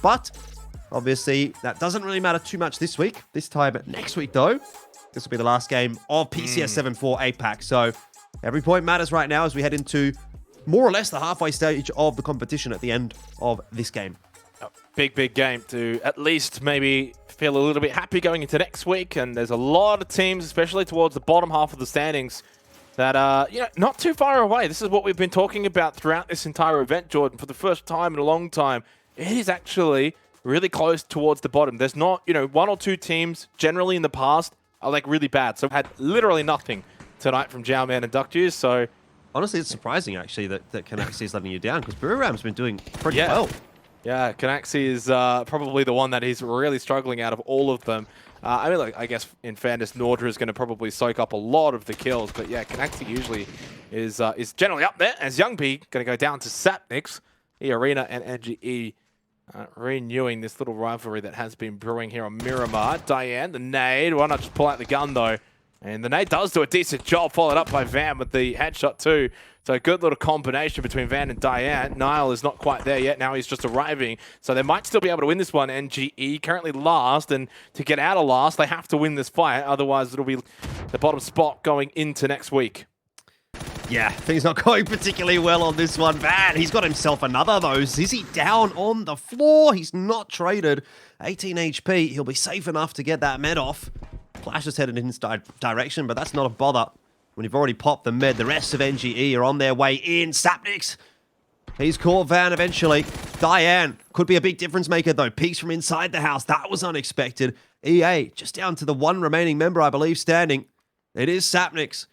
But obviously, that doesn't really matter too much this week. This time next week, though, this will be the last game of PCS7 for Apac. So every point matters right now as we head into more or less the halfway stage of the competition at the end of this game. Big game to at least maybe feel a little bit happy going into next week. And there's a lot of teams, especially towards the bottom half of the standings, that are not too far away. This is what we've been talking about throughout this entire event, Jordan. For the first time in a long time, it is actually really close towards the bottom. There's not, one or two teams generally in the past are like really bad. So had literally nothing tonight from Jowman and DuckJuice. So honestly, it's surprising actually that Canaxi is letting you down because Buriram's been doing pretty well. Yeah, Canaxi is probably the one that he's really struggling out of all of them. I mean, I guess in fairness, Nordra is going to probably soak up a lot of the kills, but yeah, Canaxi usually is generally up there. As Youngby going to go down to Sapnix, Arena and NGE renewing this little rivalry that has been brewing here on Miramar. Diane, the nade. Why not just pull out the gun though? And the nade does do a decent job, followed up by Van with the headshot too. So a good little combination between Van and Diane. Niall is not quite there yet. Now he's just arriving. So they might still be able to win this one. NGE currently last. And to get out of last, they have to win this fight. Otherwise, it'll be the bottom spot going into next week. Yeah, things not going particularly well on this one. Van, he's got himself another though. Zizzy down on the floor. He's not traded. 18 HP. He'll be safe enough to get that med off. Flash is headed in his direction, but that's not a bother. When you've already popped the med, the rest of NGE are on their way in. Sapnix, he's caught Van eventually. Diane could be a big difference maker though. Peeks from inside the house. That was unexpected. EA just down to the one remaining member, I believe, standing. It is Sapnix.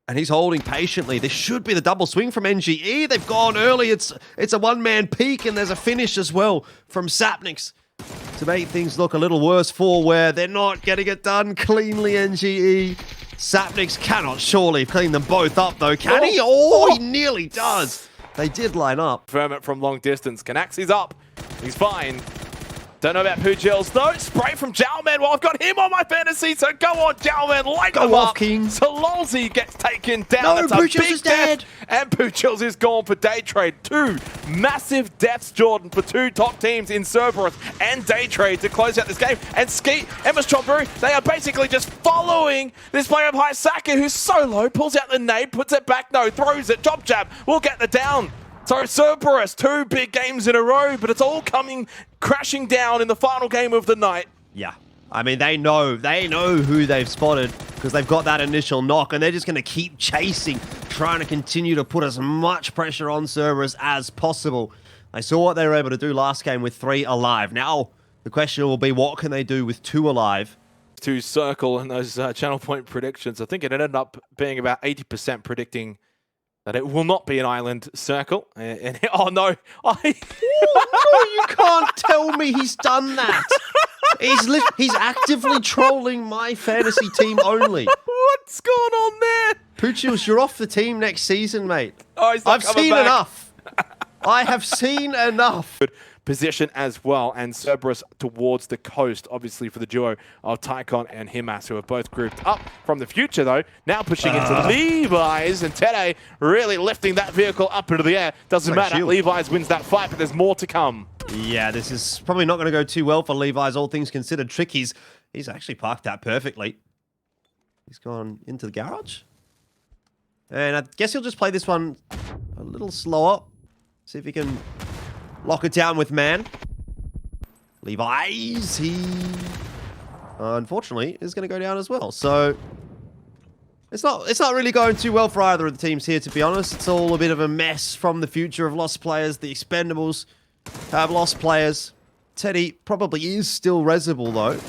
And he's holding patiently. This should be the double swing from NGE. They've gone early. It's a one-man peak, and there's a finish as well from Sapnix to make things look a little worse for where they're not getting it done cleanly, NGE. Sapnix cannot surely clean them both up, though, can he? Oh, he nearly does. They did line up. Firm it from long distance. Canaxi's up. He's fine. Don't know about Pujils though. Spray from Jowman. Well, I've got him on my fantasy, so go on, Jowman. Light them off, up. King. Sololzi gets taken down. No, That's Pujils a big is dead. And Pujils is gone for day trade. Two massive deaths, Jordan, for two top teams in Cerberus and day trade to close out this game. And Skeet, Emma Strawberry, they are basically just following this player of Haisaka, who's solo, pulls out the nade, puts it back, no, throws it, drop jab, will get the down. So Cerberus, two big games in a row, but it's all coming crashing down in the final game of the night. Yeah. I mean, they know who they've spotted because they've got that initial knock, and they're just going to keep chasing, trying to continue to put as much pressure on Cerberus as possible. They saw what they were able to do last game with 3 alive. Now, the question will be, what can they do with 2 alive? To circle in those channel point predictions, I think it ended up being about 80% predicting that it will not be an island circle. And oh no, no, you can't tell me he's done that. He's actively trolling my fantasy team only. What's going on there? Pujils, you're off the team next season, mate. Oh, he's not I've seen back. enough. I have seen enough. Good position as well, and Cerberus towards the coast, obviously for the duo of Tycon and Himas, who are both grouped up from the future, though. Now pushing into Levi's, and Tede really lifting that vehicle up into the air. Doesn't matter, Levi's wins that fight, but there's more to come. Yeah, this is probably not going to go too well for Levi's, all things considered. Trick, he's actually parked that perfectly. He's gone into the garage. And I guess he'll just play this one a little slower. See if he can lock it down with man. Levi's, he unfortunately is going to go down as well. So it's not really going too well for either of the teams here, to be honest. It's all a bit of a mess from the future of lost players. The Expendables have lost players. Teddy probably is still resable though.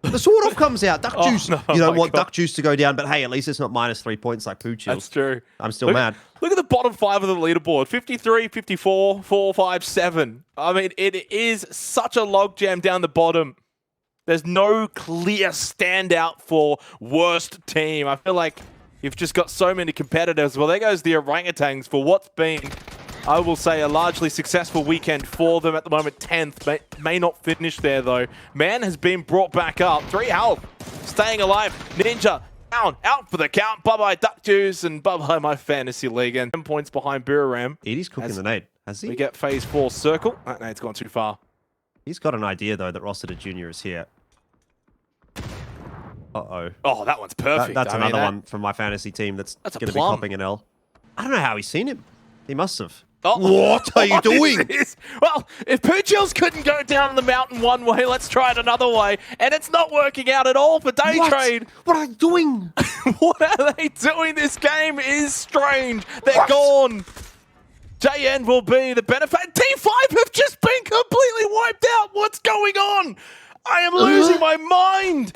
The sword off comes out. Duck Juice. No, you don't want Duck Juice to go down, but hey, at least it's not -3 points like Pujils. That's true. I'm still mad. Look at the bottom 5 of the leaderboard. 53, 54, 4, 5, 7. I mean, it is such a logjam down the bottom. There's no clear standout for worst team. I feel like you've just got so many competitors. Well, there goes the Orangutans for what's been, I will say, a largely successful weekend for them. At the moment, 10th. May not finish there, though. Man has been brought back up. 3 health. Staying alive. Ninja down. Out for the count. Bye-bye, Duck Juice. And bye-bye, my fantasy league. And 10 points behind Buriram. It is cooking the nade. Has he? We get phase 4 circle. Oh, no, it's gone too far. He's got an idea, though, that Rossiter Jr. is here. Uh-oh. Oh, that one's perfect. That's another one from my fantasy team that's going to be copping an L. I don't know how he's seen him. He must have. Oh, what are you doing? Well, if Pugils couldn't go down the mountain one way, let's try it another way. And it's not working out at all for Day Trade. What are you doing? What are they doing? This game is strange. They're gone. JN will be the benefit. T5 have just been completely wiped out. What's going on? I am losing my mind.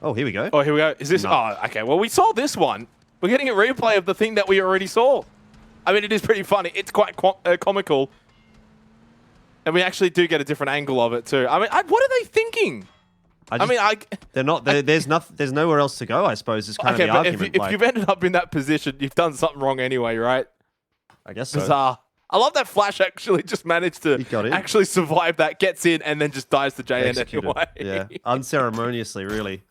Oh, here we go. Oh, here we go. Is this? No. Oh, okay. Well, we saw this one. We're getting a replay of the thing that we already saw. I mean, it is pretty funny. It's quite comical. And we actually do get a different angle of it, too. I mean, what are they thinking? They're not. There's nothing. There's nowhere else to go. I suppose is kind of the argument. If you've ended up in that position, you've done something wrong anyway, right? I guess so. Bizarre. I love that Flash actually just managed to actually survive that, gets in, and then just dies to JN anyway. Yeah, unceremoniously, really.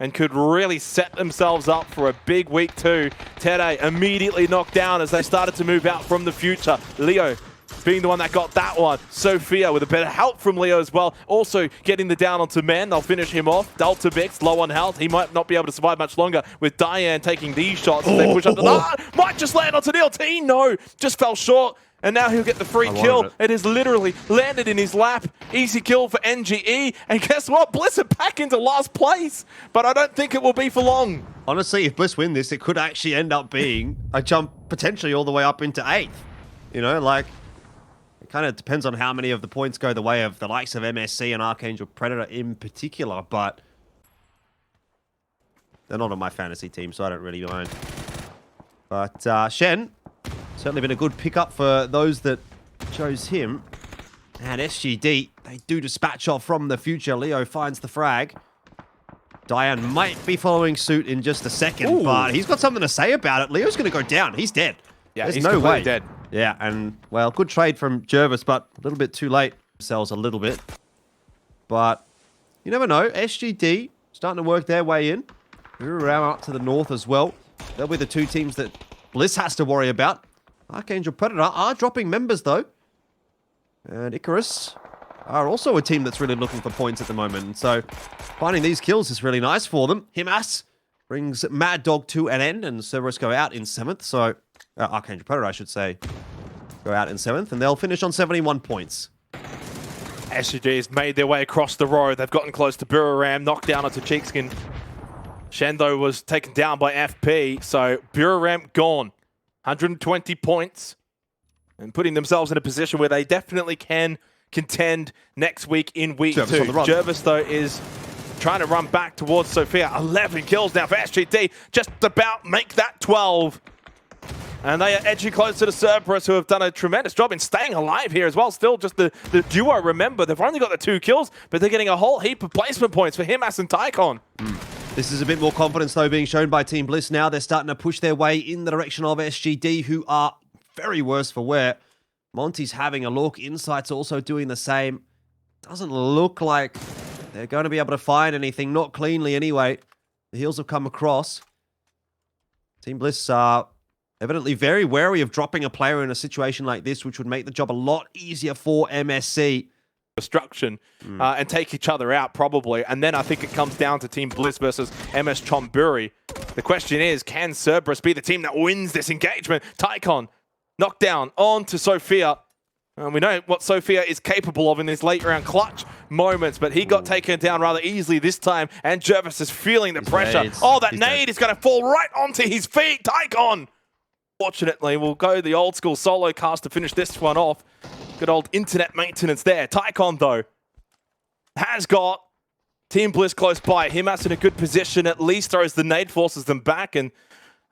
And could really set themselves up for a big week 2. Tere immediately knocked down as they started to move out from the future. Leo being the one that got that one. Sophia with a bit of help from Leo as well. Also getting the down onto Men. They'll finish him off. Delta Bix low on health. He might not be able to survive much longer with Diane taking these shots as they push up the... might just land onto DLT. No, just fell short. And now he'll get the free kill. It has literally landed in his lap. Easy kill for NGE. And guess what? Bliss are back into last place. But I don't think it will be for long. Honestly, if Bliss win this, it could actually end up being a jump potentially all the way up into 8th. You know, like, it kind of depends on how many of the points go the way of the likes of MSC and Archangel Predator in particular. But they're not on my fantasy team, so I don't really mind. But Shen... certainly been a good pickup for those that chose him. And SGD, they do dispatch off from the future. Leo finds the frag. Diane might be following suit in just a second, but he's got something to say about it. Leo's going to go down. He's dead. Yeah, There's he's no way. dead. Yeah, and, well, good trade from Jervis, but a little bit too late. Sells a little bit. But you never know. SGD starting to work their way in. We're around up to the north as well. They'll be the two teams that Bliss has to worry about. Archangel Predator are dropping members, though. And Icarus are also a team that's really looking for points at the moment. And so finding these kills is really nice for them. Himas brings Mad Dog to an end, and Cerberus go out in 7th. So, Archangel Predator, I should say, go out in 7th. And they'll finish on 71 points. SG's made their way across the road. They've gotten close to Buriram, knocked down onto Cheekskin. Shendo was taken down by FP, so Buriram gone. 120 points and putting themselves in a position where they definitely can contend next week in week 2. Jervis, though, is trying to run back towards Sophia. 11 kills now for SGD. Just about make that 12. And they are edging closer to Cerberus, who have done a tremendous job in staying alive here as well. Still just the duo, remember. They've only got the 2 kills, but they're getting a whole heap of placement points for Himas and Tycon. This is a bit more confidence, though, being shown by Team Bliss now. They're starting to push their way in the direction of SGD, who are very worse for wear. Monty's having a look. Insight's also doing the same. Doesn't look like they're going to be able to find anything. Not cleanly, anyway. The heals have come across. Team Bliss are evidently very wary of dropping a player in a situation like this, which would make the job a lot easier for MSC. Destruction and take each other out probably, and then I think it comes down to Team Bliss versus MS Chonburi. The question is, can Cerberus be the team that wins this engagement? Tycon knocked down on to Sophia, and we know what Sophia is capable of in these late round clutch moments, but he got taken down rather easily this time, and Jervis is feeling the pressure. Oh, that nade is going to fall right onto his feet. Tycon, fortunately, we'll go the old school solo cast to finish this one off. Good old internet maintenance there. Tycon, though, has got Team Bliss close by. Himas in a good position, at least throws the nade, forces them back. And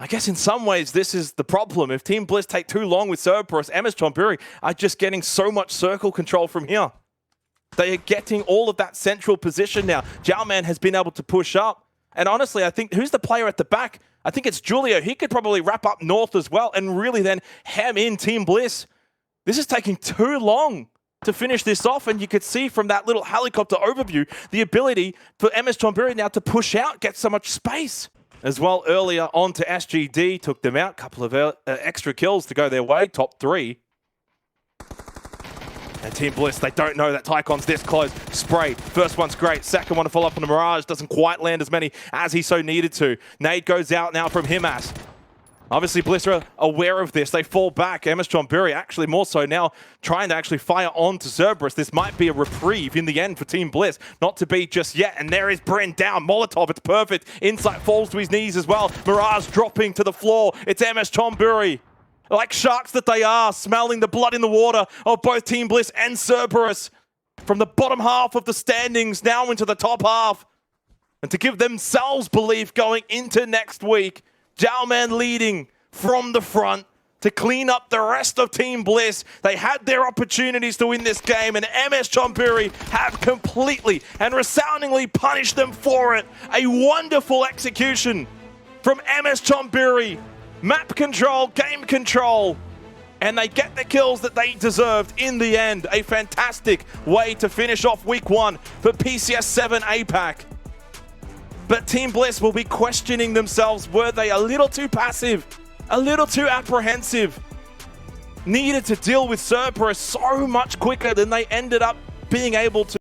I guess in some ways, this is the problem. If Team Bliss take too long with Cerberus, MS Chonburi are just getting so much circle control from here. They are getting all of that central position now. Jowman has been able to push up. And honestly, I think, who's the player at the back? I think it's Julio. He could probably wrap up north as well and really then ham in Team Bliss. This is taking too long to finish this off, and you could see from that little helicopter overview the ability for MS Chonburi now to push out, get so much space. as well earlier on to SGD, took them out. Couple of extra kills to go their way, top 3. And Team Bliss, they don't know that Tycon's this close. Spray, first one's great. Second one to follow up on the Mirage. Doesn't quite land as many as he so needed to. Nade goes out now from Himas. Obviously, Bliss are aware of this. They fall back. MS Chonburi actually more so now trying to actually fire on to Cerberus. This might be a reprieve in the end for Team Bliss. Not to be just yet. And there is Bren down. Molotov, it's perfect. Insight falls to his knees as well. Mirage dropping to the floor. It's MS Chonburi. Like sharks that they are, smelling the blood in the water of both Team Bliss and Cerberus. From the bottom half of the standings now into the top half. And to give themselves belief going into next week. Jowman leading from the front to clean up the rest of Team Bliss. They had their opportunities to win this game, and MS Chonburi have completely and resoundingly punished them for it. A wonderful execution from MS Chonburi. Map control, game control, and they get the kills that they deserved in the end. A fantastic way to finish off week 1 for PCS7 Apac. But Team Bliss will be questioning themselves. Were they a little too passive? A little too apprehensive? Needed to deal with Cerberus so much quicker than they ended up being able to.